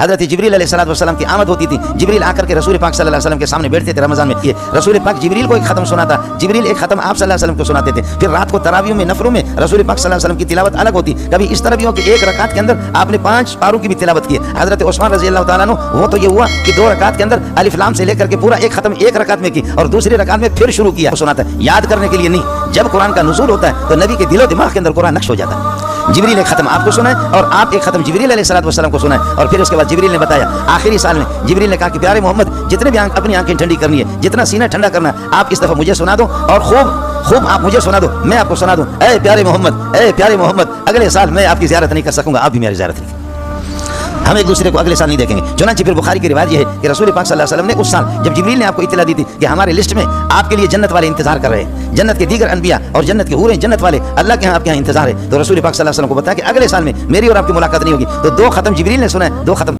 حضرت جبریل علیہ الصلوۃ والسلام کی آمد ہوتی تھی، جبریل آ کر کے رسول پاک صلی اللہ علیہ وسلم کے سامنے بیٹھتے تھے رمضان میں، یہ رسول پاک جبریل کو ایک ختم سناتا، جبریل ایک ختم آپ صلی اللہ علیہ وسلم کو سناتے تھے۔ پھر رات کو تراویح میں نفلوں میں رسول پاک صلی اللہ علیہ وسلم کی تلاوت الگ ہوتی، کبھی اس طرح بھی ہو کہ ایک رکعت کے اندر آپ نے 5 پاروں کی بھی تلاوت کی۔ حضرت عثمان رضی اللہ تعالیٰ عنہ وہ تو یہ ہوا کہ 2 رکعت کے اندر الف لام سے لے کر کے پورا ایک ختم ایک رکعت میں کی اور دوسری رکعت میں پھر شروع کیا، سناتا ہے یاد کرنے کے لیے نہیں۔ جب قرآن کا نزول ہوتا ہے تو نبی کے دل و دماغ کے اندر قرآن نقش ہو جاتا ہے۔ جبریل ایک ختم آپ کو سنائے اور آپ ایک ختم جبریل علیہ الصلوۃ والسلام کو سنائے، اور پھر اس کے بعد جبریل نے بتایا آخری سال میں جبریل نے کہا کہ پیارے محمد جتنے بھی اپنی آنکھیں ٹھنڈی کرنی ہے، جتنا سینہ ٹھنڈا کرنا ہے، آپ اس دفعہ مجھے سنا دو اور خوب آپ مجھے سنا دو، میں آپ کو سنا دوں، اے پیارے محمد اگلے سال میں آپ کی زیارت نہیں کر سکوں گا، آپ بھی میری زیارت نہیں، ہم ایک دوسرے کو اگلے سال نہیں دیکھیں گے۔ چنانچہ پھر بخاری کی روایت یہ ہے کہ رسول پاک صلی اللہ علیہ وسلم نے اس سال جب جبریل نے آپ کو اطلاع دی تھی کہ ہمارے لسٹ میں آپ کے لیے جنت والے انتظار کر رہے ہیں، جنت کے دیگر انبیاء اور جنت کے حوریں جنت والے اللہ کے ہاں آپ کے ہاں انتظار ہے، تو رسول پاک صلی اللہ علیہ وسلم کو بتایا کہ اگلے سال میں میری اور آپ کی ملاقات نہیں ہوگی، تو 2 ختم جبریل نے سنا ہے، 2 ختم